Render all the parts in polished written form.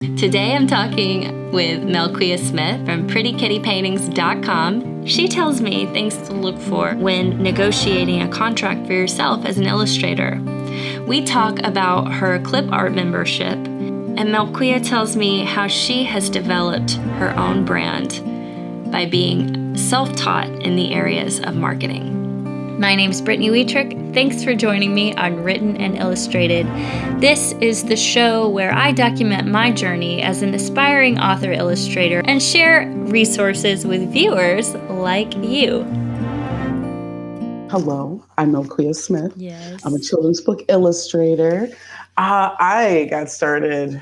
Today I'm talking with Melquea Smith from PrettyKittyPaintings.com. She tells me things to look for when negotiating a contract for yourself as an illustrator. We talk about her Clipart membership, and Melquea tells me how she has developed her own brand by being self-taught in the areas of marketing. My name's Brittany Wuthrich. Thanks for joining me on Written and Illustrated. This is the show where I document my journey as an aspiring author-illustrator and share resources with viewers like you. Hello, I'm Melquea Smith. Yes. I'm a children's book illustrator. I got started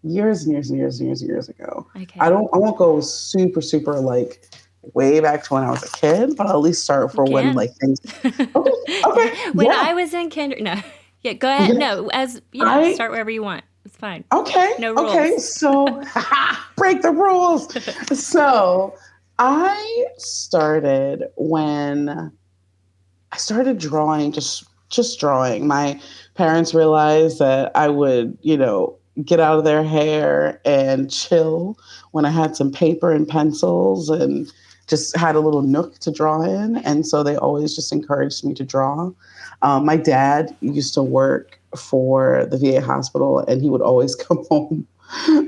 years ago. Okay. I won't go super like way back to when I was a kid, but I'll at least start for when like things. Okay. When yeah. I was in kindergarten, no. Yeah, go ahead. Yeah. No, start wherever you want. It's fine. Okay. No rules. Okay. So break the rules. So I started when I started drawing, just drawing. My parents realized that I would, get out of their hair and chill when I had some paper and pencils and just had a little nook to draw in. And so they always just encouraged me to draw. My dad used to work for the VA hospital, and he would always come home,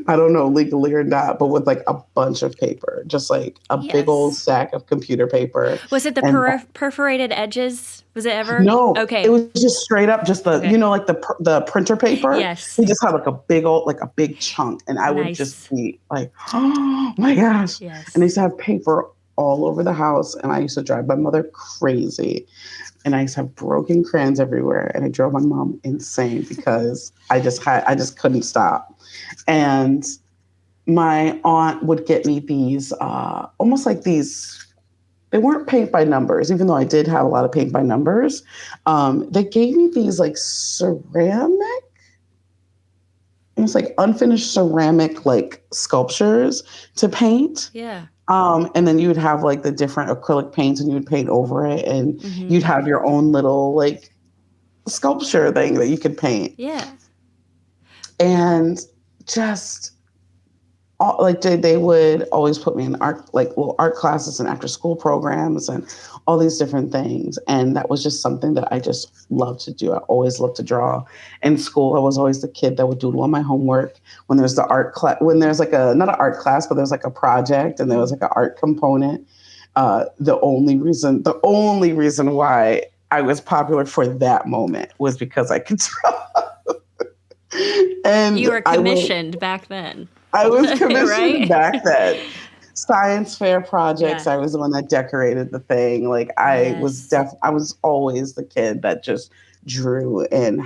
I don't know legally or not, but with like a bunch of paper, just like a big old stack of computer paper. Was it the perforated edges? Was it ever? No. Okay. It was just straight up, just the, like the printer paper. Yes. He just had like a big chunk. And I would just be like, oh my gosh. Yes. And I used to have paper all over the house. And I used to drive my mother crazy. And I used to have broken crayons everywhere. And I drove my mom insane because I just couldn't stop. And my aunt would get me these, almost like these, they weren't paint by numbers, even though I did have a lot of paint by numbers. They gave me these like ceramic, almost like unfinished ceramic like sculptures to paint. Yeah. And then you would have like the different acrylic paints and you would paint over it and you'd have your own little like sculpture thing that you could paint. Yeah. And just like they would always put me in little art classes and after school programs and all these different things. And that was just something that I just loved to do. I always loved to draw. In school, I was always the kid that would doodle on my homework when there's the art class, when there's like not an art class, but there's like a project and there was like an art component. The only reason why I was popular for that moment was because I could draw. And you were commissioned back then. I was commissioned right? back then. Science fair projects. Yeah. I was the one that decorated the thing. Like I was always the kid that just drew and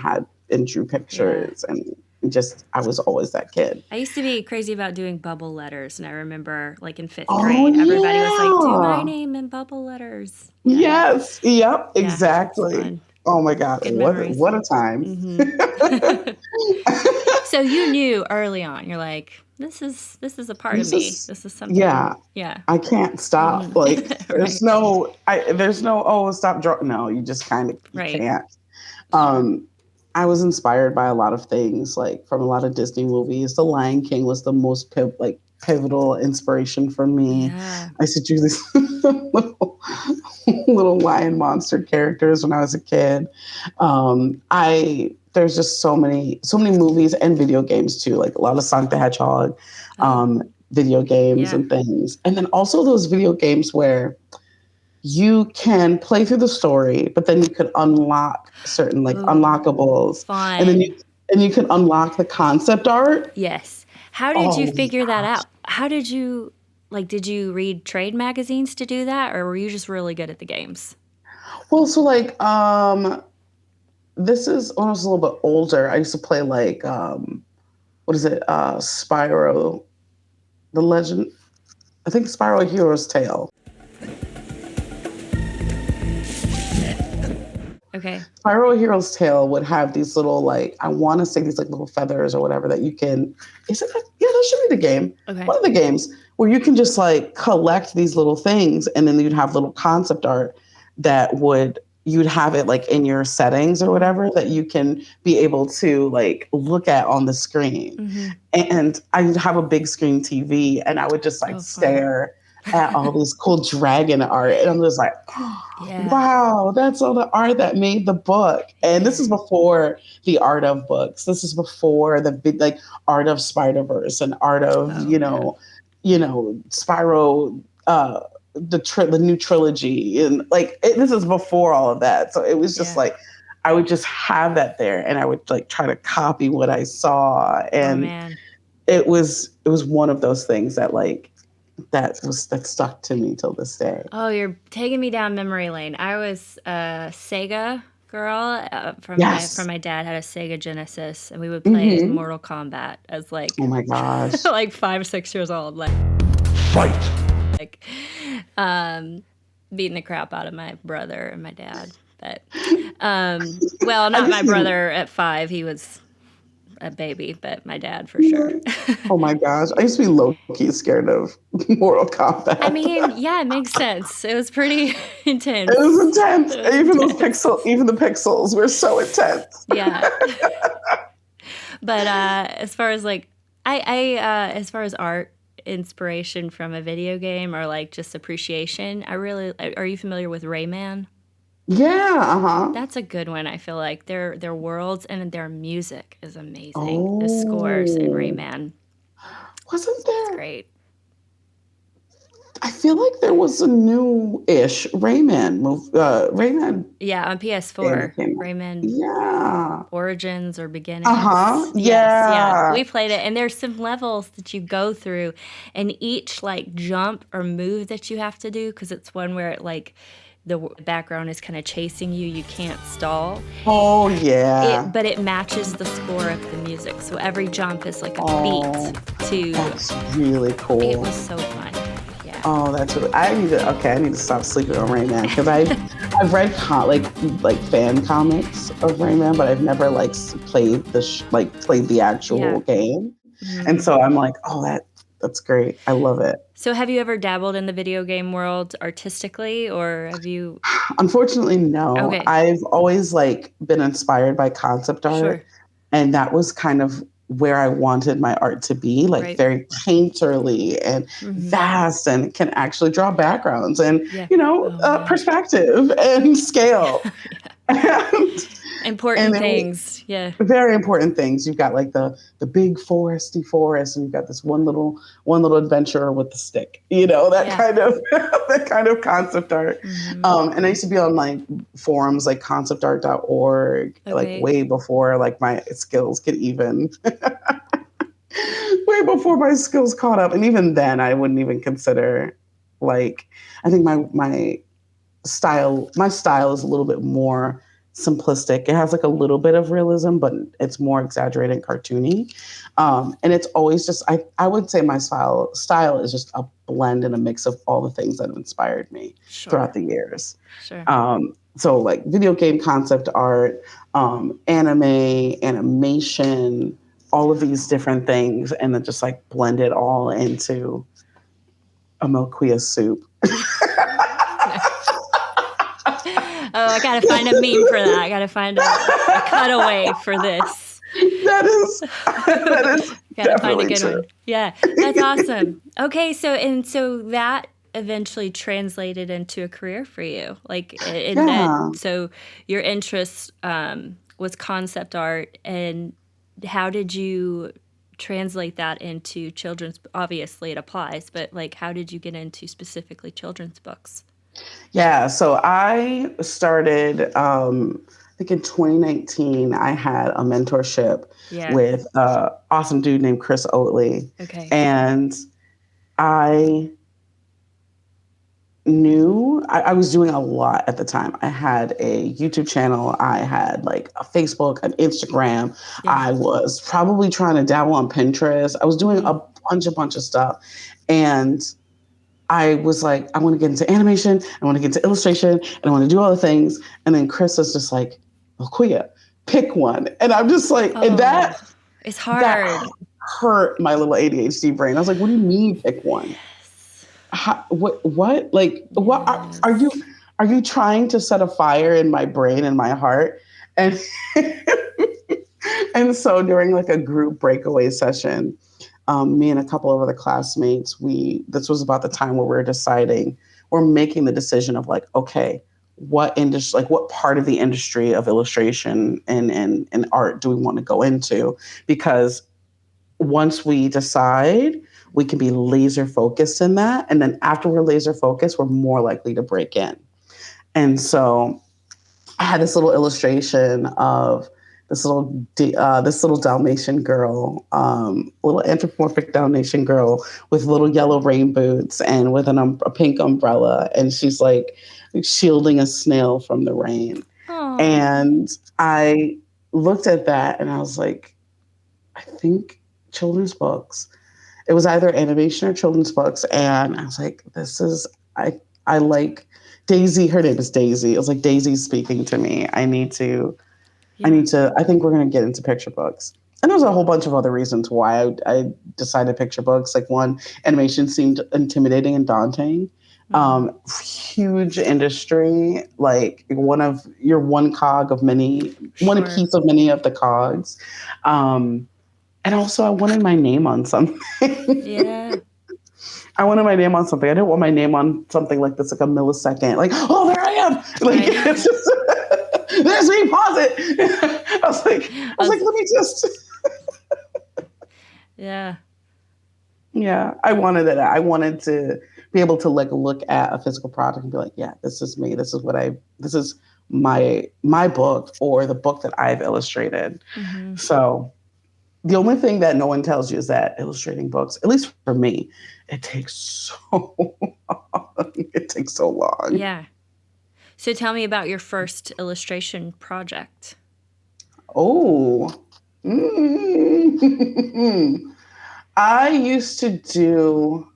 drew pictures and just, I was always that kid. I used to be crazy about doing bubble letters. And I remember like in 5th grade, everybody was like, do my name in bubble letters. Yeah. Yes. Yep. Yeah, exactly. Oh my God. What a time. Mm-hmm. So you knew early on, you're like, this is a part of me. This is something. Yeah. Yeah. I can't stop. Mm-hmm. Like there's no, stop drawing. No, you just kind of can't. I was inspired by a lot of things, like from a lot of Disney movies. The Lion King was the most pivotal inspiration for me. Yeah. I used to do these little lion monster characters when I was a kid. There's just so many movies and video games too, like a lot of Sonic the Hedgehog video games and things. And then also those video games where you can play through the story, but then you could unlock certain unlockables. Fun. And you can unlock the concept art. Yes. How did you figure that out? How did you read trade magazines to do that, or were you just really good at the games? Well, so this is when I was a little bit older. I used to play Spyro, the Legend. I think Spyro: A Hero's Tale. Okay. Spyro: A Hero's Tale would have these little I want to say these little feathers or whatever that you can. Is it? Yeah, that should be the game. Okay. One of the games where you can just collect these little things, and then you'd have little concept art that would you'd have it like in your settings or whatever that you can be able to like look at on the screen. Mm-hmm. And I would have a big screen TV and I would just like Oh, fun. stare at all these cool dragon art. And I'm just like, Yeah. wow, that's all the art that made the book. And this is before the art of books. This is before the big like art of Spider-Verse and art of, Spyro, the new trilogy. And like, this is before all of that. So it was just like, I would just have that there and I would like try to copy what I saw. And man. it was one of those things that like, that stuck to me till this day. Oh, you're taking me down memory lane. I was a Sega girl from my dad had a Sega Genesis, and we would play Mortal Kombat as like, oh my gosh, like 5, 6 years old, like fight, like beating the crap out of my brother and my dad. But well, not my brother at 5. He was a baby, but my dad for sure. Oh my gosh. I used to be low-key scared of Mortal Kombat. I mean, yeah, it makes sense. It was pretty intense. It was intense. Even the pixels were so intense. Yeah. But as far as like as far as art inspiration from a video game or like just appreciation, are you familiar with Rayman? Yeah, That's a good one. I feel like their worlds and their music is amazing. The scores in Rayman. Wasn't there? It's great. I feel like there was a new-ish Rayman movie. Rayman. Yeah, on PS4. Rayman. Yeah. Origins or Beginnings. Yeah. Yeah. We played it, and there's some levels that you go through, and each like jump or move that you have to do, because it's one where it like the background is kind of chasing you. You can't stall. Oh, yeah. But it matches the score of the music. So every jump is like a beat to... That's really cool. It was so fun. Yeah. Oh, that's really... I need to stop sleeping on Rayman, because I've read like fan comics of Rayman, but I've never like played the actual game. Mm-hmm. And so I'm like, oh, that's great. I love it. So have you ever dabbled in the video game world artistically, or have you? Unfortunately, no. Okay. I've always like been inspired by concept art. Sure. And that was kind of where I wanted my art to be, like very painterly and vast, and can actually draw backgrounds and, perspective and scale. Important things. Yeah. Very important things. You've got like the big foresty forest, and you've got this one little adventurer with the stick, that kind of concept art. Mm-hmm. And I used to be on like forums like conceptart.org, like way before like my skills could even way before my skills caught up. And even then I wouldn't even consider like, I think my style is a little bit more simplistic. It has like a little bit of realism, but it's more exaggerated and cartoony. And it's always just, I would say my style is just a blend and a mix of all the things that have inspired me throughout the years. Sure. So like video game concept art, anime, animation, all of these different things, and then just like blend it all into a Melquea soup. Oh, I gotta find a meme for that. I gotta find a cutaway for this. That is gotta find a good one. Yeah, that's awesome. Okay, so that eventually translated into a career for you. So your interest was concept art, and how did you translate that into children's? Obviously, it applies, but like, how did you get into specifically children's books? Yeah, so I started, I think in 2019, I had a mentorship with an awesome dude named Chris Oatley. Okay. And I knew I was doing a lot at the time. I had a YouTube channel. I had like a Facebook, an Instagram. Yeah. I was probably trying to dabble on Pinterest. I was doing a bunch of stuff. And I was like, I want to get into animation, I want to get into illustration, and I want to do all the things. And then Chris was just like, Melquea, pick one. And I'm just like, and that it's hard. That hurt my little ADHD brain. I was like, what do you mean pick one? What? Like, what are are you trying to set a fire in my brain and my heart? And and so during like a group breakaway session, me and a couple of other classmates, this was about the time where we're making the decision of like, okay, what industry, like what part of the industry of illustration and art do we want to go into? Because once we decide, we can be laser focused in that. And then after we're laser focused, we're more likely to break in. And so I had this little illustration of this little Dalmatian girl, little anthropomorphic Dalmatian girl with little yellow rain boots and with a pink umbrella, and she's like shielding a snail from the rain. Aww. And I looked at that and I was like, I think children's books. It was either animation or children's books, and I was like, I like Daisy. Her name is Daisy. It was like Daisy's speaking to me. I think we're going to get into picture books. And there's a whole bunch of other reasons why I decided picture books. Like one, animation seemed intimidating and daunting. Huge industry, like one cog of many, one piece of many of the cogs. And also I wanted my name on something. Yeah. I wanted my name on something. I didn't want my name on something like this, like a millisecond. Like, oh, there I am. Like, it's just, there's me, pause it. I was like, let me just. Yeah. Yeah, I wanted it. I wanted to be able to like look at a physical product and be like, yeah, this is me. This is my book or the book that I've illustrated. Mm-hmm. So the only thing that no one tells you is that illustrating books, at least for me, it takes so long. It takes so long. Yeah. So tell me about your first illustration project. Oh. I used to do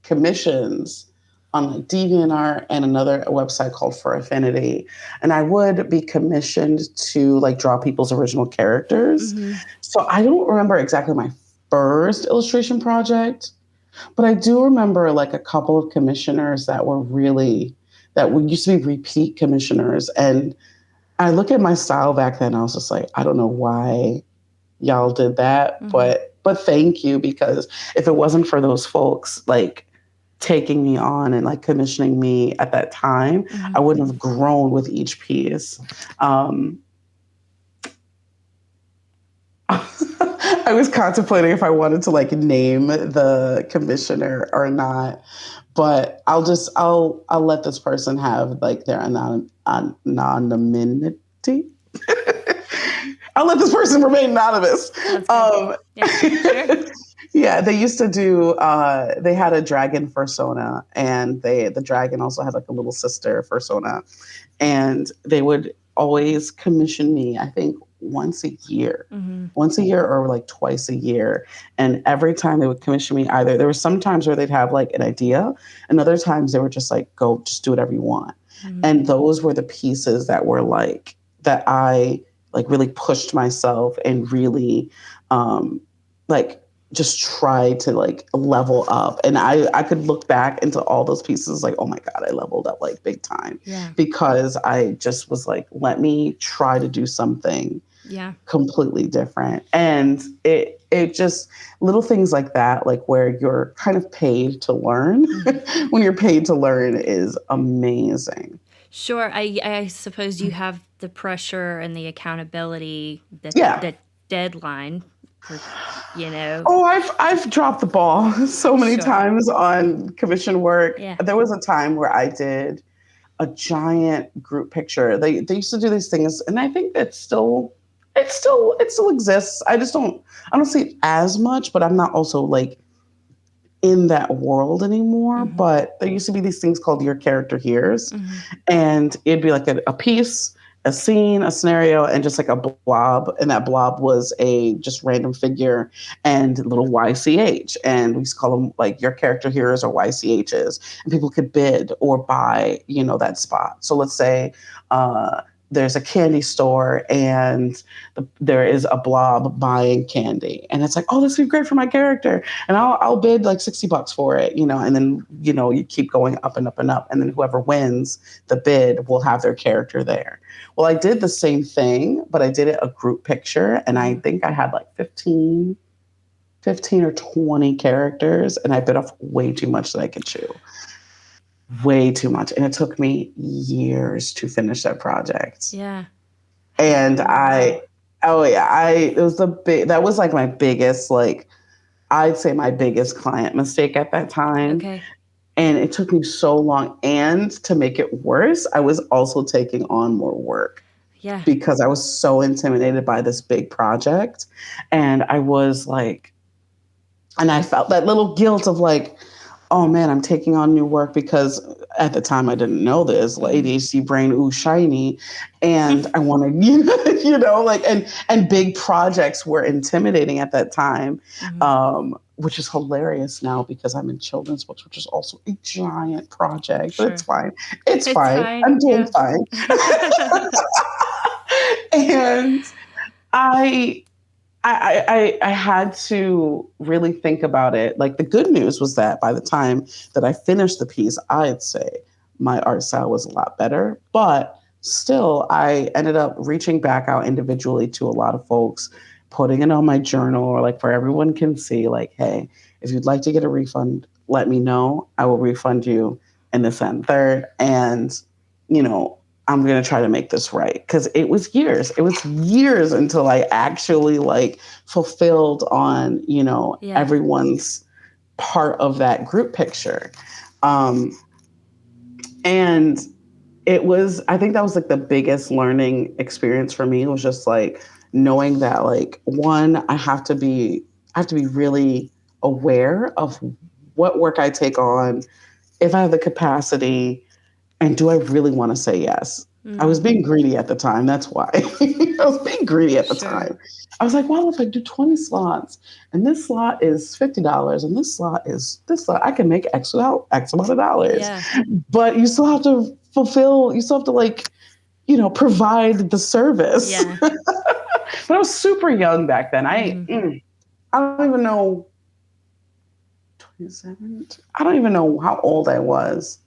commissions on like DeviantArt and another website called For Affinity. And I would be commissioned to like draw people's original characters. Mm-hmm. So I don't remember exactly my first illustration project, but I do remember like a couple of commissioners that used to be repeat commissioners. And I look at my style back then, I was just like, I don't know why y'all did that, mm-hmm. but thank you, because if it wasn't for those folks like taking me on and like commissioning me at that time, mm-hmm. I wouldn't have grown with each piece. I was contemplating if I wanted to like name the commissioner or not, but I'll let this person have like their anonymity. I'll let this person remain anonymous. Yeah, sure. Yeah, they used to do, they had a dragon fursona, and the dragon also had like a little sister fursona, and they would always commission me, I think once a year or like twice a year. And every time they would commission me, either there were some times where they'd have like an idea, and other times they were just like, go, just do whatever you want. Mm-hmm. And those were the pieces that were like, that I like really pushed myself and really like just try to like level up. And I could look back into all those pieces like, oh my God, I leveled up like big time. Yeah. Because I just was like, let me try to do something completely different. And it just little things like that, like where you're kind of paid to learn. Mm-hmm. When you're paid to learn is amazing. Sure. I suppose you have the pressure and the accountability, the deadline. Oh, I've dropped the ball so many times on commission work. Yeah. There was a time where I did a giant group picture. They used to do these things, and I think it still exists. I don't see it as much, but I'm not also like in that world anymore. Mm-hmm. But there used to be these things called Your Character Hears, mm-hmm. and it'd be like a piece, a scene, a scenario, and just like a blob. And that blob was a just random figure and little YCH. And we used to call them like Your Character Heroes or YCHs. And people could bid or buy, that spot. So let's say there's a candy store and there is a blob buying candy, and it's like, oh, this would be great for my character, and I'll bid like $60 for it, and then you keep going up and up and up, and then whoever wins the bid will have their character there. Well, I did the same thing, but I did it a group picture, and I think I had like 15 or 20 characters, and I bit off way too much that I could chew. Way too much. And it took me years to finish that project. Yeah. And that was like my biggest, like, I'd say my biggest client mistake at that time. Okay. And it took me so long. And to make it worse, I was also taking on more work. Yeah. Because I was so intimidated by this big project. And I was like, and I felt that little guilt of like, oh man, I'm taking on new work, because at the time I didn't know this, ADHD brain, ooh, shiny. And I wanted, and big projects were intimidating at that time, which is hilarious now because I'm in children's books, which is also a giant project, Sure. but it's fine. It's fine. I'm doing fine. And I had to really think about it. Like, the good news was that by the time that I finished the piece, I'd say my art style was a lot better. But still, I ended up reaching back out individually to a lot of folks, putting it on my journal, or like for everyone can see, like, hey, if you'd like to get a refund, let me know. I will refund you in this and third. And, I'm going to try to make this right. Because it was years. It was years until I actually like fulfilled on, everyone's part of that group picture. And I think that was like the biggest learning experience for me, was just like knowing that, like, one, I have to be really aware of what work I take on, if I have the capacity, and do I really want to say yes? Mm-hmm. I was being greedy at the time. That's why. I was being greedy at the time. I was like, well, if I do 20 slots and this slot is $50 and this slot, I can make X amount of dollars. Yeah. But you still have to like, provide the service. Yeah. But I was super young back then. I don't even know, 27? I don't even know how old I was.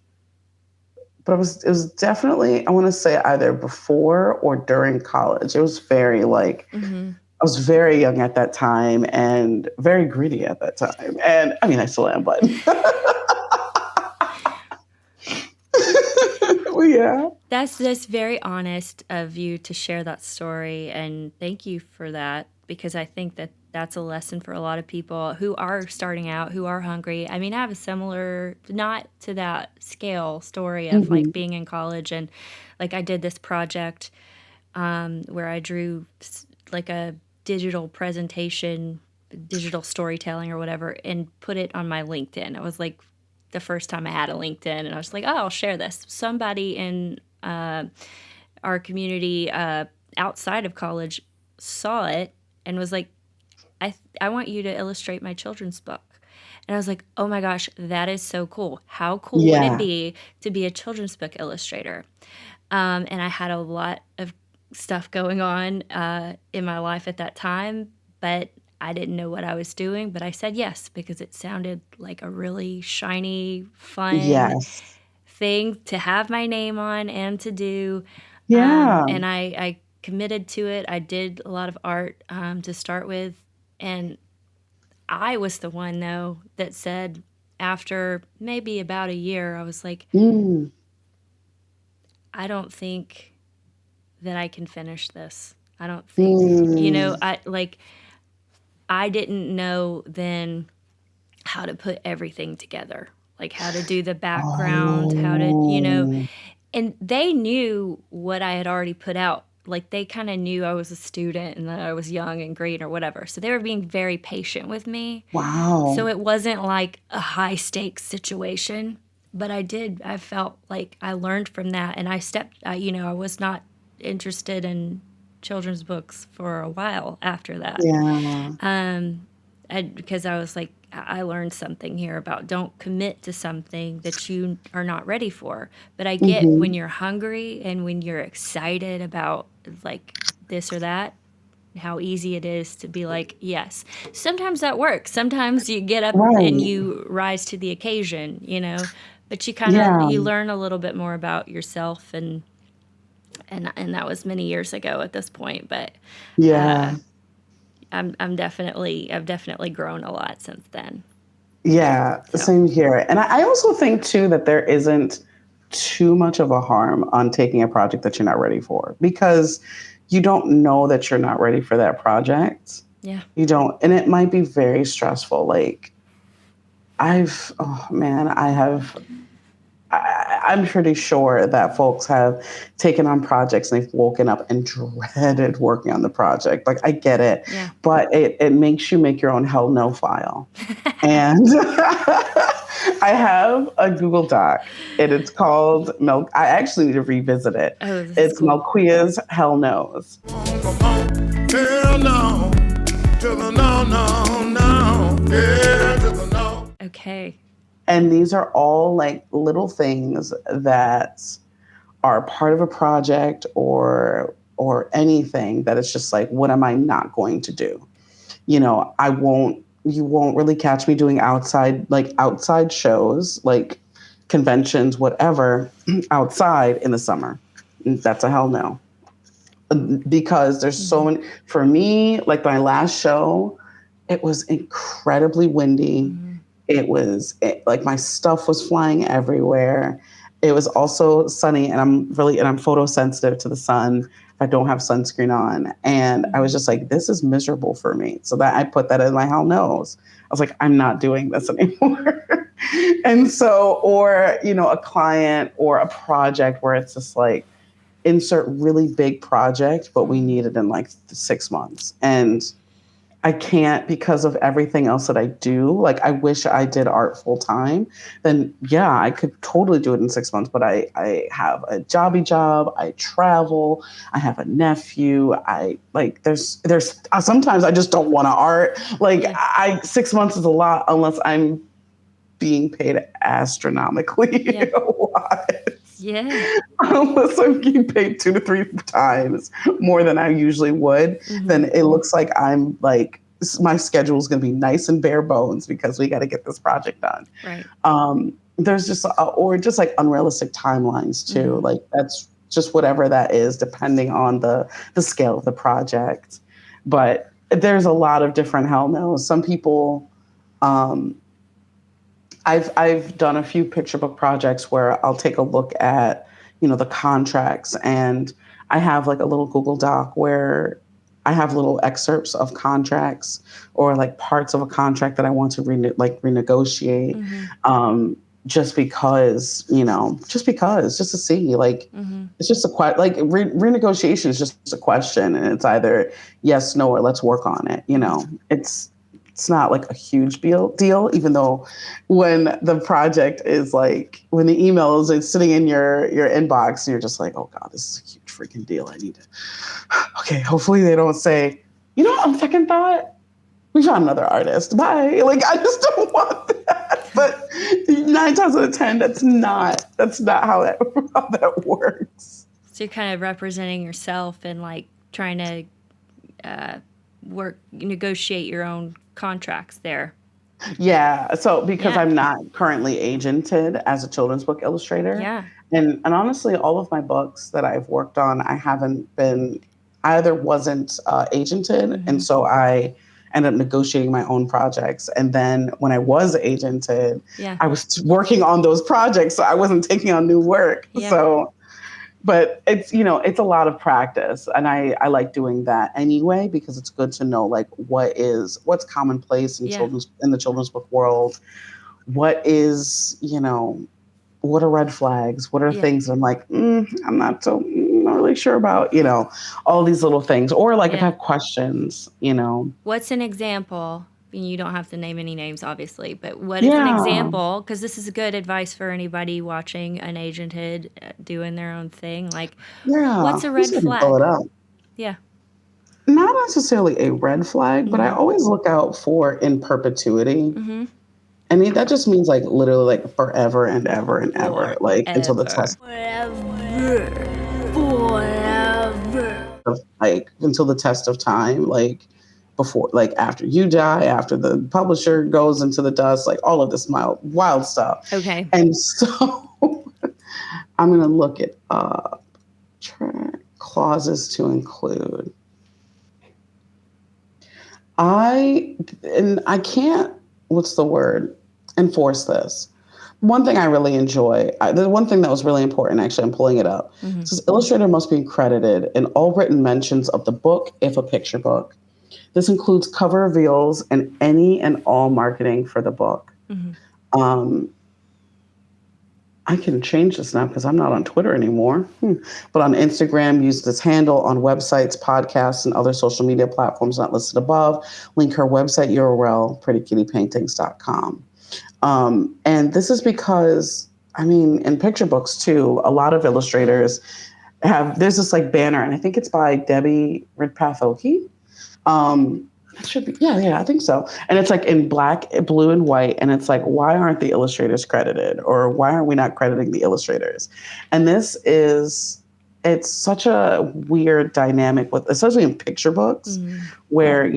But it was definitely, I want to say, either before or during college. It was very like, I was very young at that time and very greedy at that time. And I mean, I still am, but well, yeah. That's very honest of you to share that story. And thank you for that, because I think that that's a lesson for a lot of people who are starting out, who are hungry. I mean, I have a similar, not to that scale, story of like being in college, and like I did this project where I drew like a digital presentation, digital storytelling or whatever, and put it on my LinkedIn. It was like the first time I had a LinkedIn, and I was like, oh, I'll share this. Somebody in our community outside of college saw it and was like, I want you to illustrate my children's book. And I was like, oh my gosh, that is so cool. How cool would it be to be a children's book illustrator? And I had a lot of stuff going on in my life at that time, but I didn't know what I was doing. But I said yes, because it sounded like a really shiny, fun thing to have my name on and to do. Yeah. And I committed to it. I did a lot of art to start with. And I was the one, though, that said, after maybe about a year, I was like, I don't think that I can finish this. I don't think, I didn't know then how to put everything together, like how to do the background, how to, and they knew what I had already put out. Like, they kind of knew I was a student and that I was young and green or whatever. So they were being very patient with me. Wow. So it wasn't like a high stakes situation, but I felt like I learned from that. And I was not interested in children's books for a while after that. Yeah. Because I was like, I learned something here about don't commit to something that you are not ready for. But I get Hmm. when you're hungry and when you're excited about like this or that, how easy it is to be like, yes. Sometimes that works. Sometimes you get up and Right. you rise to the occasion, but you kind of Yeah. you learn a little bit more about yourself and that was many years ago at this point, but uh Yeah. I've definitely grown a lot since then. Yeah. So, Same here. And I also think too that there isn't too much of a harm on taking a project that you're not ready for, because you don't know that you're not ready for that project. yeah. You don't, and it might be very stressful. Like oh man, I'm pretty sure that folks have taken on projects and they've woken up and dreaded working on the project. Like, I get it, Yeah. but it makes you make your own hell no file. And I have a Google Doc, and it's called I actually need to revisit it. Oh, this is It's cool. Melquea's Hell Knows. Hell no, to the no, no, no, yeah, to the no. Okay. And these are all like little things that are part of a project or anything that it's just like, what am I not going to do? You won't really catch me doing outside shows, like conventions, whatever, outside in the summer. That's a hell no. Because there's so Mm-hmm. many, for me, like my last show, it was incredibly windy. Mm-hmm. Like my stuff was flying everywhere. It was also sunny, and I'm photosensitive to the sun. I don't have sunscreen on. And I was Mm-hmm. just like, this is miserable for me. So that I put that in my hell knows. I was like, I'm not doing this anymore. And so, or, a client or a project where it's just like, insert really big project, but we need it in like 6 months. And I can't because of everything else that I do. Like, I wish I did art full time. Then yeah, I could totally do it in 6 months. But I have a jobby job. I travel. I have a nephew. I like there's sometimes I just don't want to art. Like, Yeah. 6 months is a lot unless I'm being paid astronomically Yeah. a lot. Yeah. Unless I'm getting paid 2 to 3 times more than I usually would, Mm-hmm. then it looks like I'm like, my schedule is going to be nice and bare bones because we got to get this project done. Right. There's just, or just like unrealistic timelines too. Mm-hmm. Like, that's just whatever that is, depending on the scale of the project. But there's a lot of different hell no's. Some people, um, I've done a few picture book projects where I'll take a look at, the contracts, and I have like a little Google Doc where I have little excerpts of contracts or like parts of a contract that I want to renegotiate. Mm-hmm. Just because, just to see, like, Mm-hmm. it's just renegotiation is just a question, and it's either yes, no, or let's work on it. It's not like a huge deal, even though when the project is like, when the email is sitting in your inbox, and you're just like, oh God, this is a huge freaking deal. I need to, okay, hopefully they don't say, on second thought, we found another artist. Bye. Like, I just don't want that. But 9 times out of 10, that's not how that works. So you're kind of representing yourself and like trying to negotiate your own contracts there. Yeah. So because Yeah. I'm not currently agented as a children's book illustrator. Yeah. And honestly, all of my books that I've worked on, I either wasn't agented. Mm-hmm. And so I ended up negotiating my own projects. And then when I was agented, Yeah. I was working on those projects. So I wasn't taking on new work. Yeah. So, but it's, it's a lot of practice. And I like doing that anyway, because it's good to know like what's commonplace in Yeah. in the children's book world. What is, what are red flags? What are Yeah. things that I'm like, I'm not really sure about, all these little things. Or like if I Yeah. have questions, What's an example? You don't have to name any names, obviously, but what is an Yeah. example? Because this is good advice for anybody watching an agented doing their own thing. Like, Yeah. what's a Who's red gonna pull it flag? out? Yeah. not necessarily a red flag, but I always look out for in perpetuity. Mm-hmm. And that just means like literally like forever and ever and ever, like until the test of like until the test of time, like before, like after you die, after the publisher goes into the dust, like all of this wild stuff. Okay. And so I'm gonna look it up. Clauses to include. I can't, what's the word? Enforce this. One thing I really enjoy, the one thing that was really important, actually, I'm pulling it up. Mm-hmm. It says illustrator must be credited in all written mentions of the book if a picture book. This includes cover reveals and any and all marketing for the book. Mm-hmm. I can change this now because I'm not on Twitter anymore. But on Instagram, use this handle. On websites, podcasts, and other social media platforms not listed above. Link her website URL, prettykittypaintings.com. And this is because, I mean, in picture books too, a lot of illustrators there's this like banner, and I think it's by Debbie Ridpath-Oki. It should be, yeah, I think so. And it's like in black, blue, and white. And it's like, why aren't the illustrators credited? Or why aren't we not crediting the illustrators? And it's such a weird dynamic with, especially in picture books, where,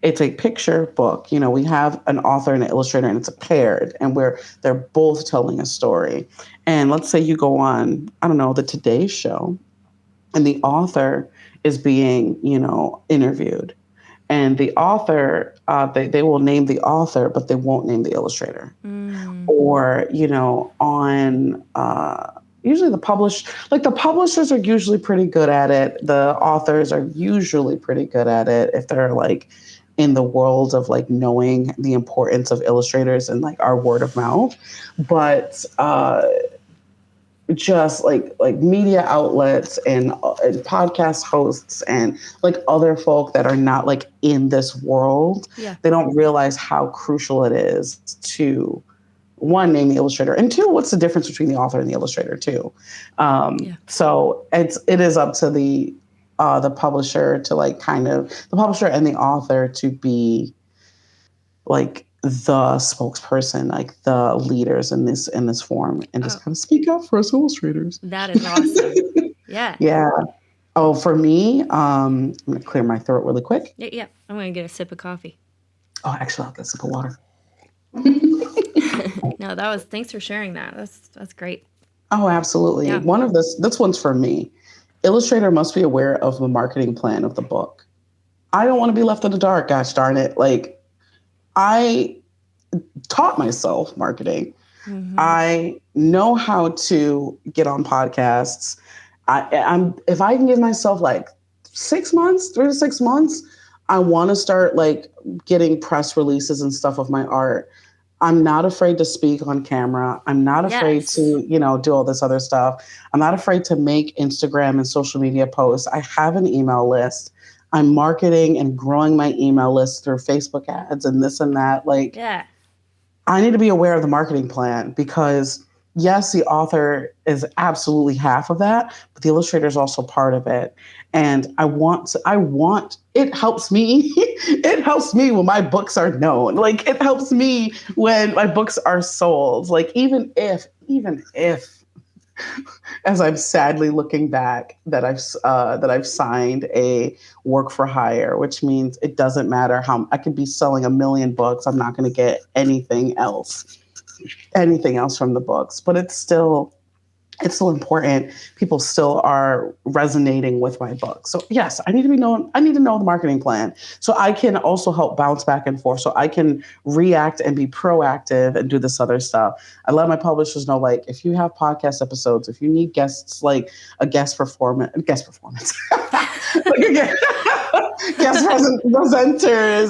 it's a picture book. We have an author and an illustrator, and it's paired, and where they're both telling a story. And let's say you go on, I don't know, the Today Show, and the author is being, interviewed. And the author, they will name the author, but they won't name the illustrator. Or, on usually the publishers are usually pretty good at it. The authors are usually pretty good at it if they're like in the world of like knowing the importance of illustrators and like our word of mouth. But just like media outlets and podcast hosts and like other folk that are not like in this world, they don't realize how crucial it is to, one, name the illustrator, and two, what's the difference between the author and the illustrator too. So it is up to the publisher to like the publisher and the author to be like the spokesperson, like the leaders in this form, and just kind of speak up for us illustrators. That is awesome. Yeah. Yeah. Oh, for me, I'm gonna clear my throat really quick. Yeah. I'm gonna get a sip of coffee. Oh, actually, I'll get a sip of water. No, thanks for sharing that. That's great. Oh, absolutely. Yeah. This one's for me. Illustrator must be aware of the marketing plan of the book. I don't want to be left in the dark, gosh darn it. Like, I taught myself marketing. I know how to get on podcasts. If I can give myself like 6 months, 3 to 6 months, I want to start like getting press releases and stuff of my art. I'm not afraid to speak on camera. I'm not afraid to, do all this other stuff. I'm not afraid to make Instagram and social media posts. I have an email list. I'm marketing and growing my email list through Facebook ads and this and that. Like, I need to be aware of the marketing plan because, yes, the author is absolutely half of that, but the illustrator is also part of it. And it helps me. It helps me when my books are known. Like, it helps me when my books are sold. Like, even if, as I'm sadly looking back, that I've signed a work for hire, which means it doesn't matter how I could be selling 1 million books. I'm not going to get anything else from the books, but it's still important. People still are resonating with my book. So yes, I need to know the marketing plan so I can also help bounce back and forth. So I can react and be proactive and do this other stuff. I let my publishers know, like, if you have podcast episodes, if you need guests, like a guest performance, guest presenters,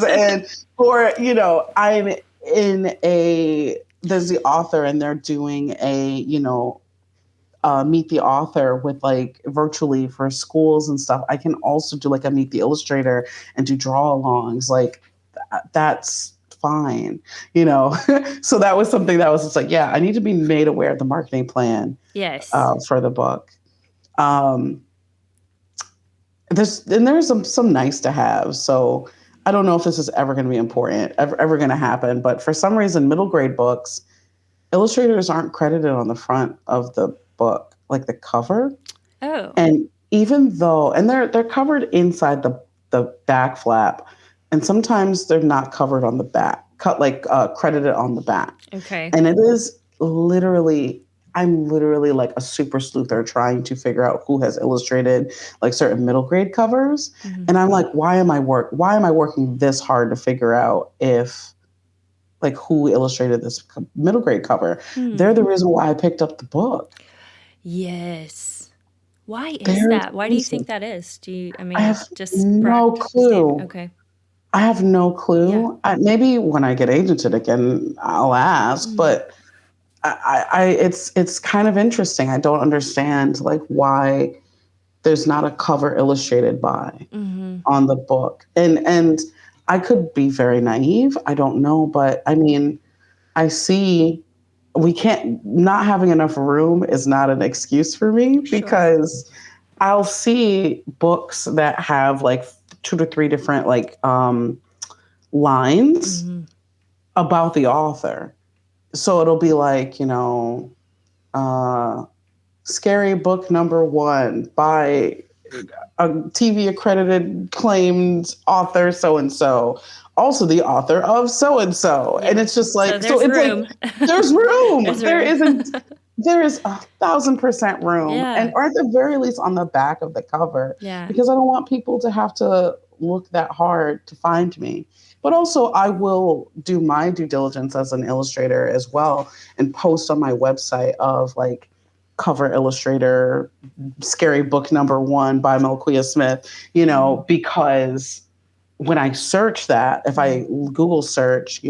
and or I'm there's the author and they're doing a meet the author with like virtually for schools and stuff. I can also do like a meet the illustrator and do draw alongs. Like that's fine, So that was something that was just like, I need to be made aware of the marketing plan. Yes. For the book. there's some nice to have. So I don't know if this is ever going to be important, ever going to happen. But for some reason, middle grade books, illustrators aren't credited on the front of the book, like the cover. Oh. And even though, and they're covered inside the back flap, and sometimes they're not covered on the back, credited on the back. Okay. And it is literally, I'm literally like a super sleuther trying to figure out who has illustrated like certain middle grade covers. Mm-hmm. And I'm like, why am I working this hard to figure out if like who illustrated this middle grade cover? They're the reason why I picked up the book. Yes. Why is that? Why do you think that is? I have just no clue. Okay. I have no clue. Yeah. Maybe when I get agented again, I'll ask, but it's kind of interesting. I don't understand like why there's not a cover illustrated by on the book. And I could be very naive. I don't know, but I mean, I see not having enough room is not an excuse for me because I'll see books that have like 2 to 3 different like lines about the author. So it'll be like, scary book number 1 by a TV accredited claimed author so-and-so, also the author of so-and-so. And it's just like, so there's room. Like, there's room. There is 1,000% room. Yeah. Or at the very least on the back of the cover. Yeah. Because I don't want people to have to look that hard to find me. But also I will do my due diligence as an illustrator as well and post on my website of like cover illustrator, scary book number 1 by Melquea Smith, because when I search that, if I Google search,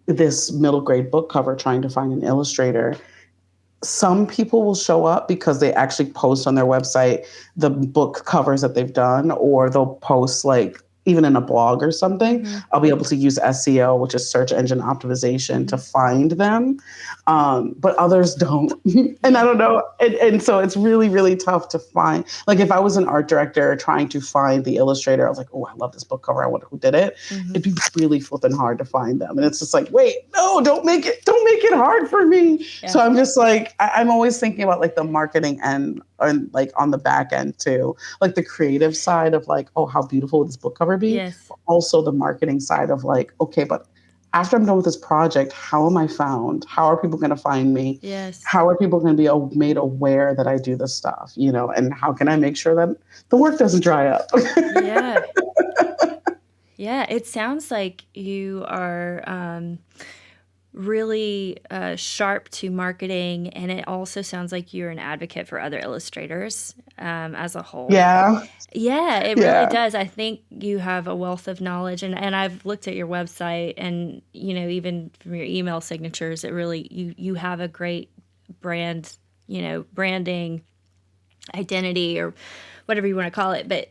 this middle grade book cover trying to find an illustrator, some people will show up because they actually post on their website the book covers that they've done, or they'll post like even in a blog or something. I'll be able to use SEO, which is search engine optimization, to find them. But others don't. And I don't know. And so it's really, really tough to find. Like if I was an art director trying to find the illustrator, I was like, oh, I love this book cover. I wonder who did it. It'd be really flipping hard to find them. And it's just like, wait, no, don't make it hard for me. Yeah. So I'm just like, I'm always thinking about like the marketing end and like on the back end too, like the creative side of like, oh, how beautiful would this book cover be? Yes. But also the marketing side of like, okay, but after I'm done with this project, how am I found? How are people going to find me? Yes. How are people going to be made aware that I do this stuff, and how can I make sure that the work doesn't dry up? Yeah. Yeah. It sounds like you are really sharp to marketing, and it also sounds like you're an advocate for other illustrators as a whole. Yeah. Yeah, it really does. I think you have a wealth of knowledge, and I've looked at your website, and even from your email signatures, it really you have a great brand, branding identity or whatever you want to call it. But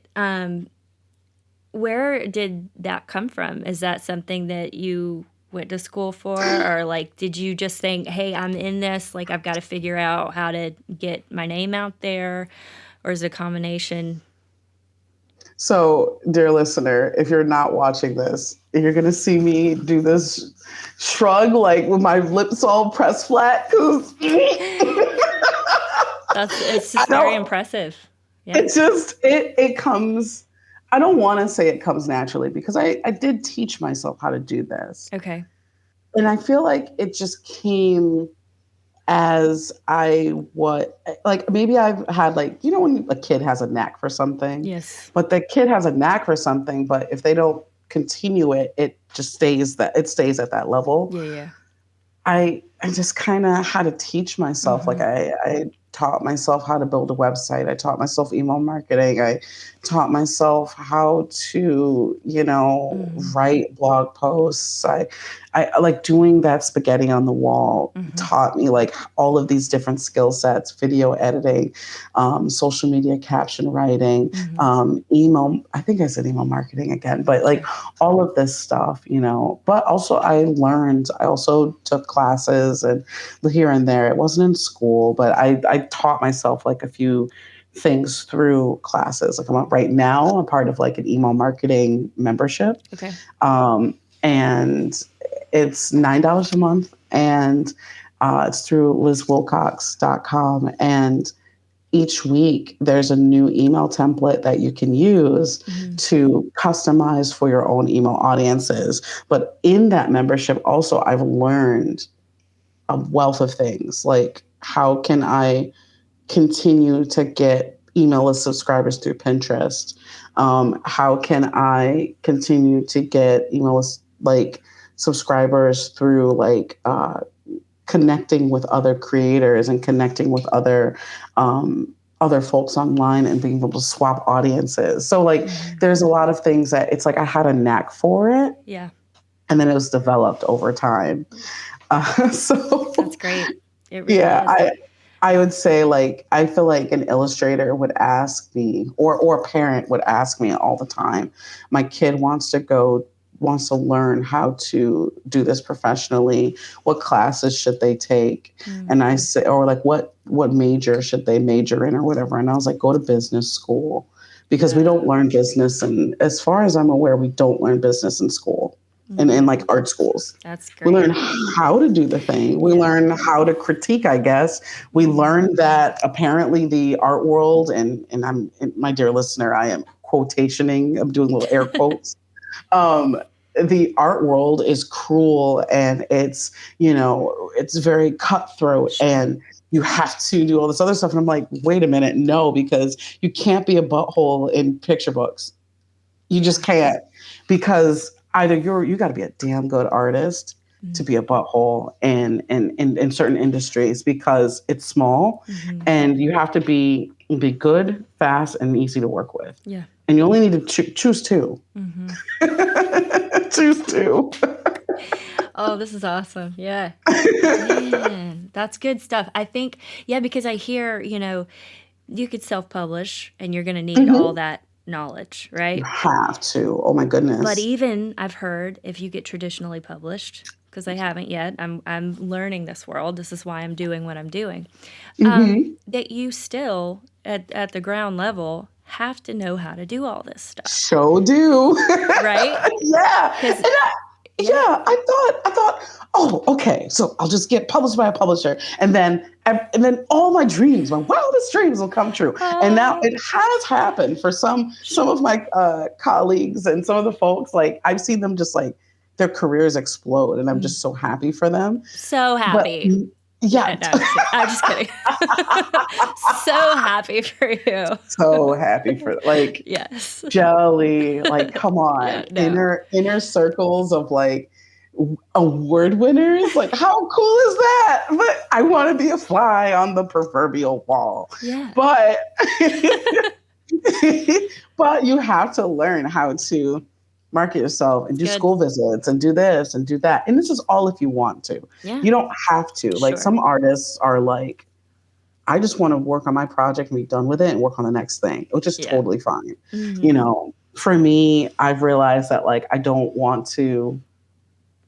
where did that come from? Is that something that you went to school for, or like did you just think, hey, I'm in this, like I've got to figure out how to get my name out there, or is it a combination? So, dear listener, if you're not watching this, you're going to see me do this shrug like with my lips all pressed flat. It's just very impressive. Yeah. It's just, it comes, I don't want to say it comes naturally because I did teach myself how to do this. Okay. And I feel like it just came as maybe I've had like, when a kid has a knack for something. Yes. But the kid has a knack for something, but if they don't continue it, it just stays at that level. Yeah. I just kind of had to teach myself. Like I taught myself how to build a website. I taught myself email marketing. I taught myself how to, write blog posts. I like doing that spaghetti on the wall taught me like all of these different skill sets, video editing, social media caption writing, email. I think I said email marketing again, but like all of this stuff, but also I also took classes and here and there. It wasn't in school, but I taught myself like a few things through classes. Like right now, I'm part of like an email marketing membership. Okay. And it's $9 a month, and it's through lizwilcox.com. And each week there's a new email template that you can use to customize for your own email audiences. But in that membership also, I've learned a wealth of things, like how can I continue to get email list subscribers through Pinterest? How can I continue to get email list like subscribers through like connecting with other creators and connecting with other folks online and being able to swap audiences. So like there's a lot of things that it's like I had a knack for it. Yeah. And then it was developed over time. So that's great. It really yeah, is. I would say like I feel like an illustrator would ask me or a parent would ask me all the time, my kid wants to learn how to do this professionally. What classes should they take? And I say, or like what major should they major in or whatever. And I was like, go to business school, because we don't learn business. And as far as I'm aware, we don't learn business in school and in like art schools. That's great. We learn how to do the thing. We learn how to critique, I guess. We learn that apparently the art world, and my dear listener, I am quotationing, I'm doing little air quotes. The art world is cruel, and it's, it's very cutthroat, and you have to do all this other stuff. And I'm like, wait a minute, no, because you can't be a butthole in picture books. You just can't, because either you got to be a damn good artist to be a butthole in certain industries, because it's small, and you have to be good, fast, and easy to work with. Yeah. And you only need to choose two. Choose two. Oh, this is awesome. Yeah. Man, that's good stuff. I think, because I hear, you could self-publish and you're going to need all that knowledge, right? You have to. Oh my goodness. But even I've heard if you get traditionally published, because I haven't yet, I'm learning this world. This is why I'm doing what I'm doing. That you still at the ground level have to know how to do all this stuff. So do. Right? Yeah. I thought, oh, okay, so I'll just get published by a publisher, and then all my dreams, my wildest dreams, will come true. And now it has happened for some of my colleagues and some of the folks. Like I've seen them just like their careers explode, and I'm just so happy for them. So happy. But, yeah. No, I'm just kidding. So happy for you. So happy for like yes. Jelly. Like, come on. Inner circles of like award winners. Like, how cool is that? But I want to be a fly on the proverbial wall. Yeah. But but you have to learn how to market yourself and do school visits and do this and do that. And this is all if you want to. Yeah. You don't have to. Sure. Like some artists are like, I just want to work on my project and be done with it and work on the next thing, which is totally fine. For me, I've realized that like, I don't want to,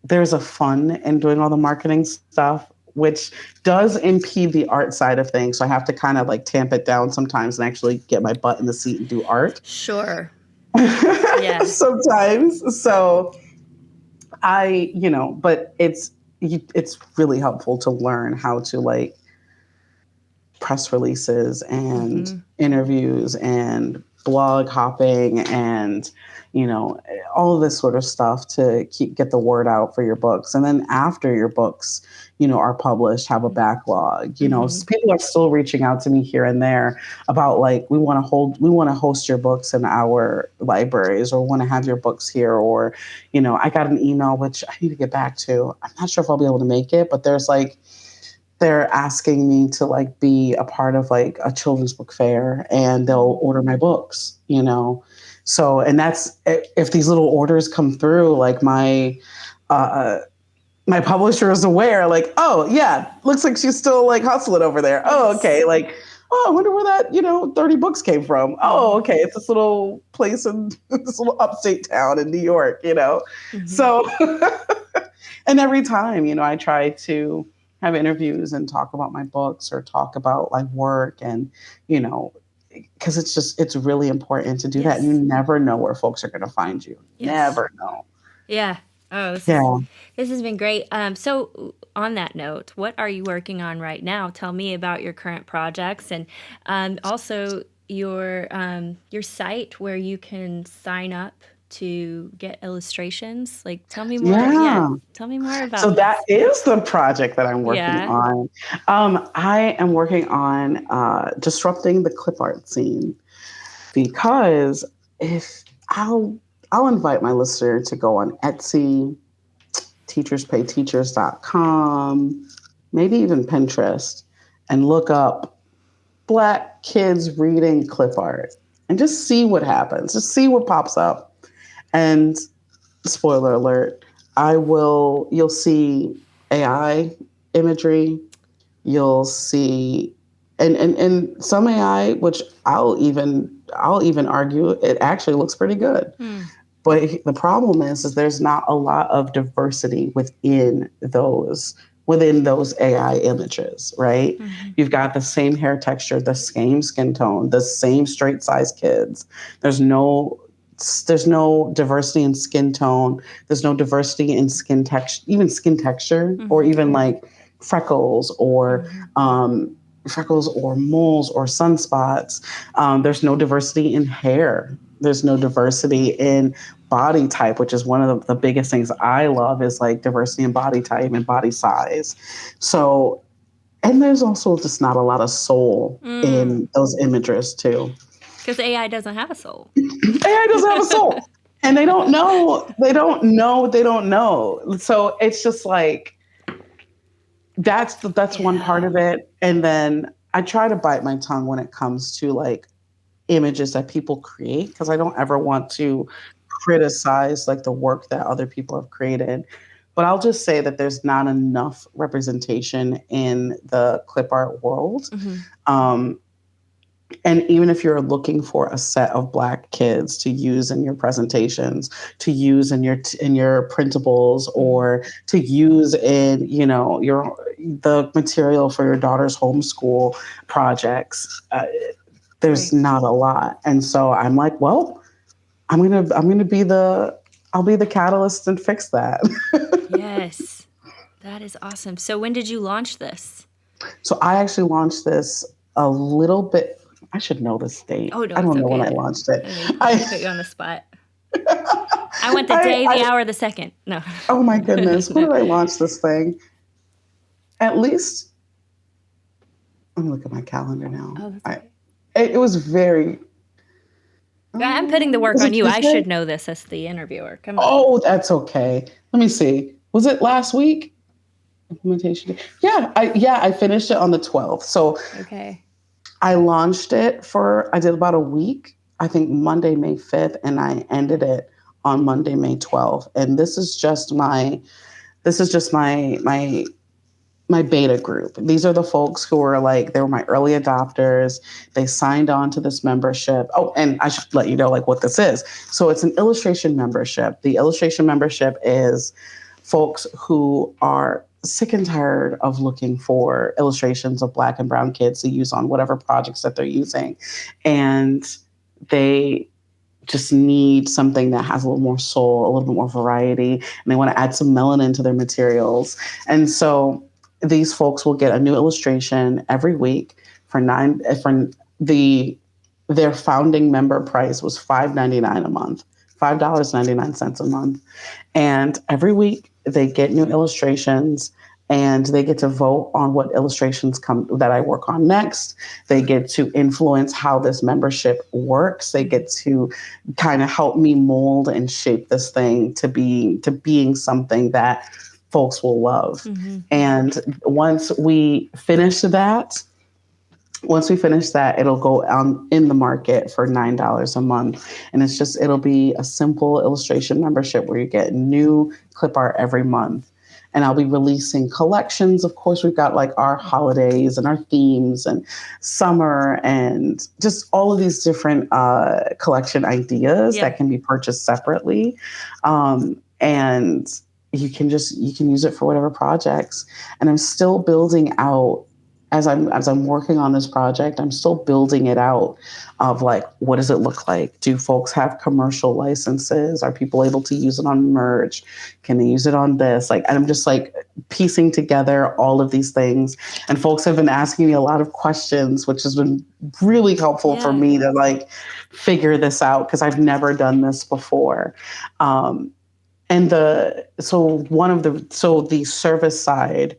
there's a fun in doing all the marketing stuff, which does impede the art side of things. So I have to kind of like tamp it down sometimes and actually get my butt in the seat and do art. Sure. Yeah. Sometimes. So but it's really helpful to learn how to like press releases and interviews and blog hopping and, all of this sort of stuff to get the word out for your books. And then after your books, are published, have a backlog, people are still reaching out to me here and there about like, we want to host your books in our libraries, or want to have your books here. Or, I got an email, which I need to get back to. I'm not sure if I'll be able to make it, but they're asking me to like be a part of like a children's book fair, and they'll order my books, So, and that's, if these little orders come through, like my publisher is aware, like, oh yeah, looks like she's still like hustling over there. Oh, okay. Like, oh, I wonder where that, 30 books came from. Oh, okay. It's this little place in this little upstate town in New York, So, and every time, I try to have interviews and talk about my books or talk about like work and, because it's really important to do that. Yes. You never know where folks are going to find you. Yes. Never know. Yeah. Oh, Yeah. this has been great. So on that note, what are you working on right now? Tell me about your current projects, and also your site where you can sign up to get illustrations. Like, tell me more. Yeah. Tell me more So about that this. is the project that I'm working Yeah. on. I am working on disrupting the Clipart scene, because if I'll invite my listener to go on Etsy, teacherspayteachers.com, maybe even Pinterest, and look up Black kids reading clip art and just see what happens. Just see what pops up. And spoiler alert, you'll see AI imagery. You'll see and some AI, which I'll even argue it actually looks pretty good. But the problem is there's not a lot of diversity within those AI images, right? You've got the same hair texture, the same skin tone, the same straight size kids. There's no diversity in skin tone. There's no diversity in skin texture, even skin texture, or even like freckles or moles or sunspots. There's no diversity in hair. There's no diversity in body type, which is one of the biggest things I love, is like diversity in body type and body size. So, and there's also just not a lot of soul in those images too. Because AI doesn't have a soul. AI doesn't have a soul. And they don't know what they don't know. So it's just like, that's one part of it. And then I try to bite my tongue when it comes to like images that people create, because I don't ever want to criticize like the work that other people have created. But I'll just say that there's not enough representation in the clip art world. And even if you're looking for a set of Black kids to use in your presentations, to use in your printables, or to use in the material for your daughter's homeschool projects, there's not a lot. And so I'm like, well, I'll be the catalyst and fix that. Yes, that is awesome. So when did you launch this? So I actually launched this a little bit. I should know this date. Oh, no, I don't know okay. when I launched it. I put you on the spot. I want the day, the hour, the second. No. Oh my goodness. When did I launch this thing? At least, let me look at my calendar now. Oh, that's okay. It was very. I'm putting the work on you. I should know this as the interviewer. Come on. Oh, that's okay. Let me see. Was it last week? Implementation. Yeah, I finished it on the 12th. So okay. I launched it I did about a week, I think Monday, May 5th, and I ended it on Monday, May 12th. And this is just my beta group. These are the folks who are like, they were my early adopters. They signed on to this membership. Oh, and I should let you know like what this is. So it's an illustration membership. The illustration membership is folks who are sick and tired of looking for illustrations of Black and brown kids to use on whatever projects that they're using. And they just need something that has a little more soul, a little bit more variety, and they want to add some melanin to their materials. And so these folks will get a new illustration every week their founding member price was $5.99 a month, $5.99 a month. And every week they get new illustrations, and they get to vote on what illustrations that I work on next. They get to influence how this membership works. They get to kind of help me mold and shape this thing to being something that folks will love. And once we finish that, it'll go in the market for $9 a month. And it'll be a simple illustration membership where you get new clip art every month. And I'll be releasing collections. Of course, we've got like our holidays and our themes and summer and just all of these different collection ideas that can be purchased separately. And you can use it for whatever projects. And I'm still building out as I'm working on this project, I'm still building it out of like, what does it look like? Do folks have commercial licenses? Are people able to use it on merch? Can they use it on this? Like, and I'm just like piecing together all of these things. And folks have been asking me a lot of questions, which has been really helpful for me to like figure this out because I've never done this before. And the service side,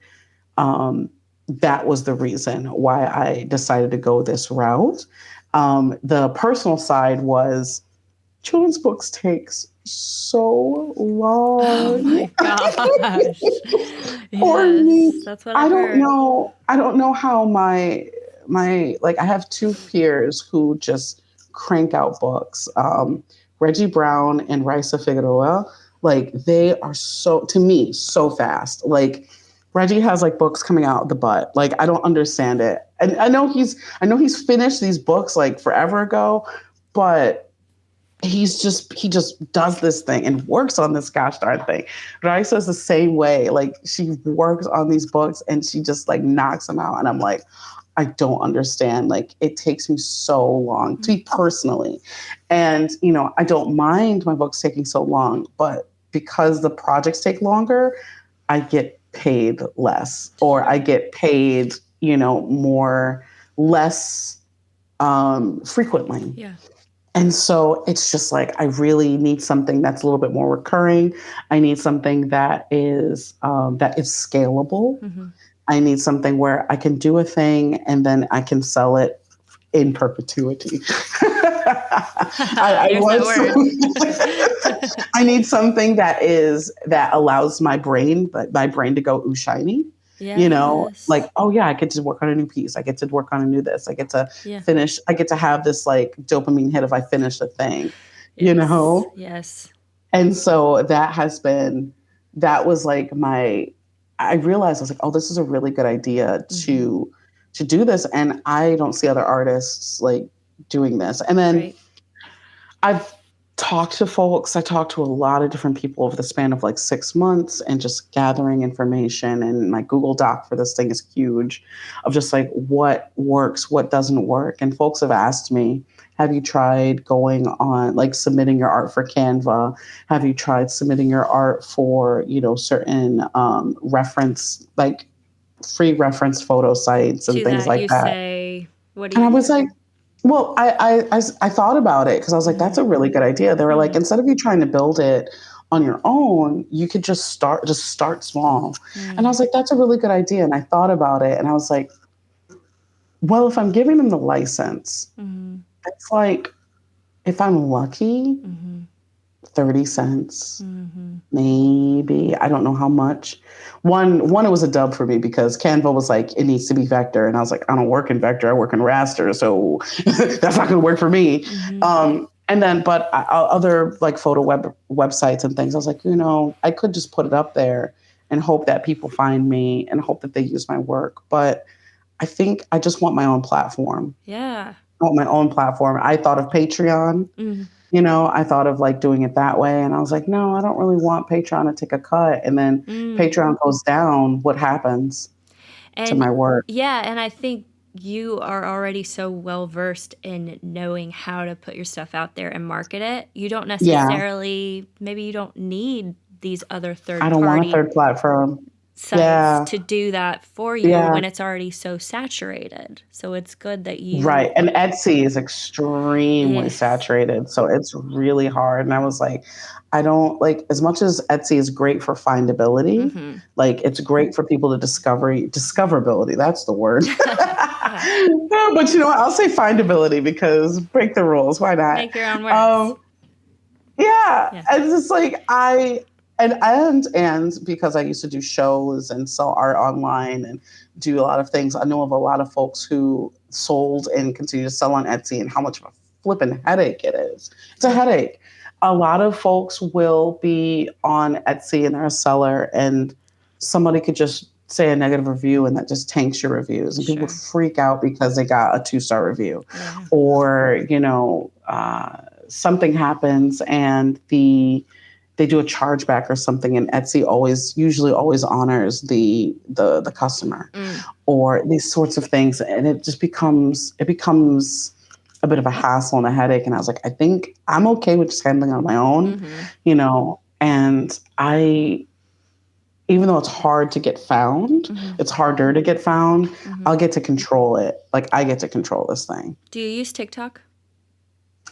that was the reason why I decided to go this route. The personal side was children's books takes so long. Oh my gosh. For me, That's what I've heard. I don't know how my like I have two peers who just crank out books. Reggie Brown and Raisa Figueroa, like they are to me so fast. Like Reggie has like books coming out the butt. Like I don't understand it. And I know he's finished these books like forever ago, but he just does this thing and works on this gosh darn thing. Raisa is the same way. Like she works on these books and she just like knocks them out. And I'm like, I don't understand. Like it takes me so long to me personally. And, I don't mind my books taking so long, but because the projects take longer, I get paid less or I get paid, less frequently. Yeah. And so it's just like, I really need something that's a little bit more recurring. I need something that is scalable. Mm-hmm. I need something where I can do a thing and then I can sell it in perpetuity. I need something that allows my brain to go ooh shiny. Yes. Like, oh yeah, I get to work on a new piece. I get to work on a new this. I get to finish. I get to have this like dopamine hit if I finish the thing, Yes. And so that was like I realized I was like, oh, this is a really good idea to do this. And I don't see other artists like doing this. And then I've talked to folks. I talked to a lot of different people over the span of like 6 months and just gathering information. And my Google Doc for this thing is huge of just like what works, what doesn't work. And folks have asked me, have you tried going on like submitting your art for Canva? Have you tried submitting your art for, certain reference, like free reference photo sites and things like that? Say, what do you And I was like, well, I thought about it because I was like, that's a really good idea. They were like, instead of you trying to build it on your own, you could just start small. And I was like, that's a really good idea. And I thought about it and I was like, well, if I'm giving them the license, it's like, if I'm lucky, 30 cents, maybe. I don't know how much. One, it was a dub for me because Canva was like, it needs to be vector. And I was like, I don't work in vector. I work in raster. So that's not going to work for me. And then, but other like photo websites and things, I was like, I could just put it up there and hope that people find me and hope that they use my work. But I think I just want my own platform. Yeah. I want my own platform. I thought of Patreon. I thought of like doing it that way. And I was like, no, I don't really want Patreon to take a cut. And then Patreon goes down. What happens to my work? Yeah. And I think you are already so well versed in knowing how to put your stuff out there and market it. You don't necessarily, maybe you don't need these other third I don't want a third platform. Sites to do that for you when it's already so saturated. So it's good that you... Right. And Etsy is extremely saturated. So it's really hard. And I was like, I don't like, as much as Etsy is great for findability, like it's great for people to discoverability. That's the word. But I'll say findability because break the rules. Why not? Make your own words. Yeah. It's just like And because I used to do shows and sell art online and do a lot of things, I know of a lot of folks who sold and continue to sell on Etsy and how much of a flipping headache it is. It's a headache. A lot of folks will be on Etsy and they're a seller and somebody could just say a negative review and that just tanks your reviews. And people freak out because they got a 2-star review. Or, something happens and they do a chargeback or something, and Etsy usually always honors the customer, or these sorts of things, and it becomes a bit of a hassle and a headache. And I was like, I think I'm okay with just handling it on my own, and even though it's hard to get found, it's harder to get found, I'll get to control it. Like, I get to control this thing. Do you use TikTok?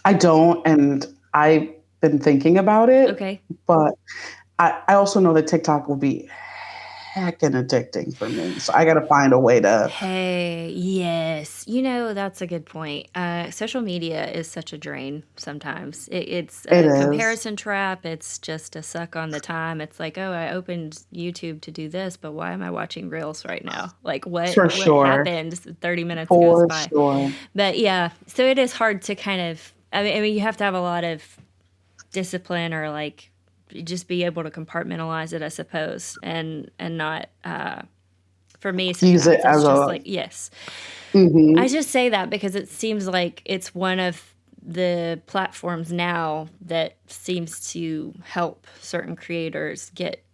I don't, and I've been thinking about it. Okay. But I also know that TikTok will be heckin' addicting for me. So I got to find a way to. Hey, yes. That's a good point. Social media is such a drain sometimes. It's a comparison trap. It's just a suck on the time. It's like, oh, I opened YouTube to do this, but why am I watching Reels right now? Like, what happened? 30 minutes goes by. Sure. But yeah, so it is hard to kind of, I mean, you have to have a lot of discipline, or like just be able to compartmentalize it, I suppose, and not for me use it as just a like yes. I just say that because it seems like it's one of the platforms now that seems to help certain creators get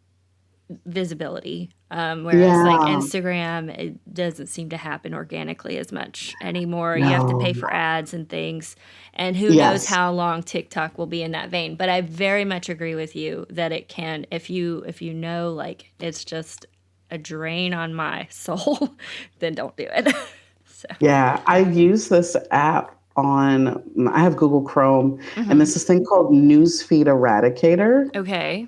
visibility, whereas like Instagram, it doesn't seem to happen organically as much anymore. You have to pay for ads and things, and who knows how long TikTok will be in that vein. But I very much agree with you that it can, if you know, like, it's just a drain on my soul, then don't do it. Yeah, I use this app I have Google Chrome, and there's this thing called Newsfeed Eradicator. Okay.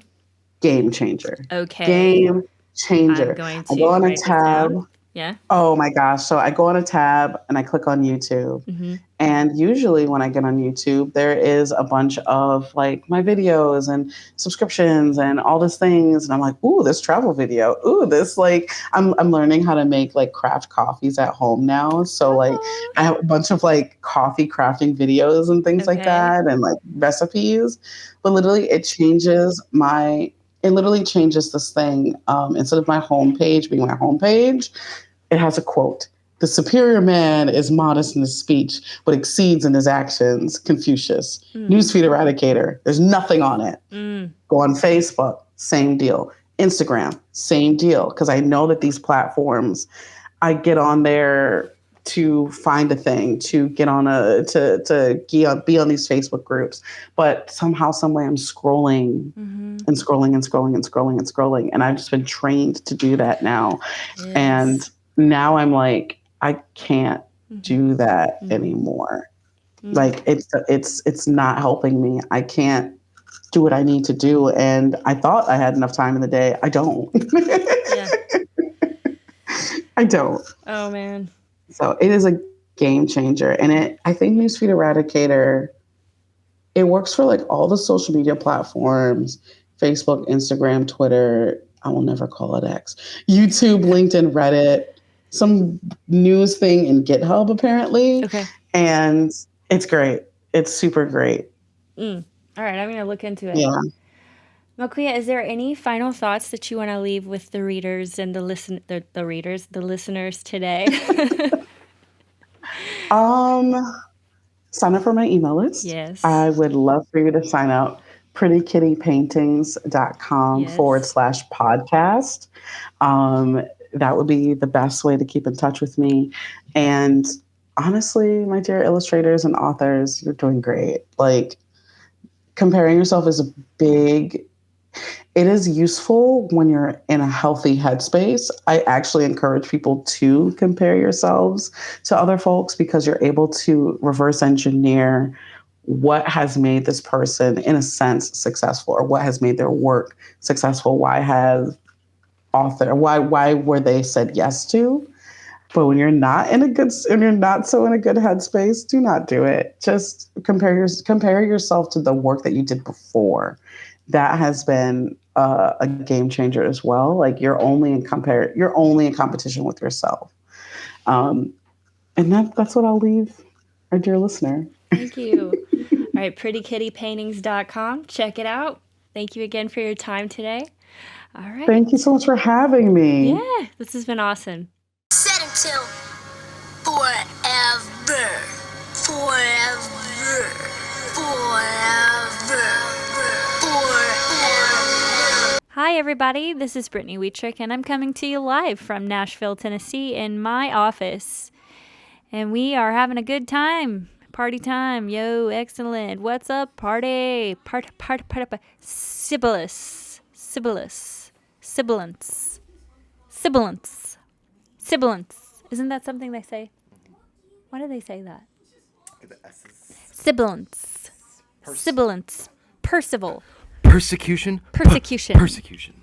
Game changer. Okay. Game changer. I'm going to I go on a write this tab. down. Yeah. Oh my gosh. So I go on a tab and I click on YouTube. And usually when I get on YouTube, there is a bunch of like my videos and subscriptions and all these things. And I'm like, ooh, this travel video. Ooh, this like, I'm learning how to make like craft coffees at home now. So like I have a bunch of like coffee crafting videos and things like that, and like recipes. But literally it literally changes this thing. Instead of my homepage being my homepage, it has a quote. The superior man is modest in his speech, but exceeds in his actions. Confucius. Newsfeed Eradicator. There's nothing on it. Go on Facebook, same deal. Instagram, same deal. Because I know that these platforms, I get on there to find a thing, to get on be on these Facebook groups. But somehow, some way I'm scrolling and scrolling and scrolling and scrolling and scrolling. And I've just been trained to do that now. Yes. And now I'm like, I can't do that anymore. Like it's not helping me. I can't do what I need to do. And I thought I had enough time in the day. I don't. I don't. Oh man. So it is a game changer. And I think Newsfeed Eradicator, it works for like all the social media platforms, Facebook, Instagram, Twitter. I will never call it X. YouTube, LinkedIn, Reddit, some news thing in GitHub apparently. Okay. And it's great. It's super great. All right. I'm going to look into it. Yeah. Melquea, is there any final thoughts that you want to leave with the readers and the listeners today? Sign up for my email list. Yes. I would love for you to sign up. prettykittypaintings.com/podcast. That would be the best way to keep in touch with me. And honestly, my dear illustrators and authors, you're doing great. Like, comparing yourself is it is useful when you're in a healthy headspace. I actually encourage people to compare yourselves to other folks, because you're able to reverse engineer what has made this person, in a sense, successful, or what has made their work successful. Why were they said yes to? But when you're not so in a good headspace, do not do it. Just compare yourself to the work that you did before. That has been a game changer as well. Like, you're only in competition with yourself. And that's what I'll leave our dear listener. Thank you. All right, prettykittypaintings.com. Check it out. Thank you again for your time today. All right. Thank you so much for having me. Yeah, this has been awesome. Set until forever. Forever. Forever. Forever. Hi, everybody. This is Brittany Wuthrich, and I'm coming to you live from Nashville, Tennessee, in my office. And we are having a good time. Party time. Yo, excellent. What's up, party? Party. Sibilance. Isn't that something they say? Why do they say that? Sibilance. Sibilance. Percival. Persecution. Persecution. Persecution.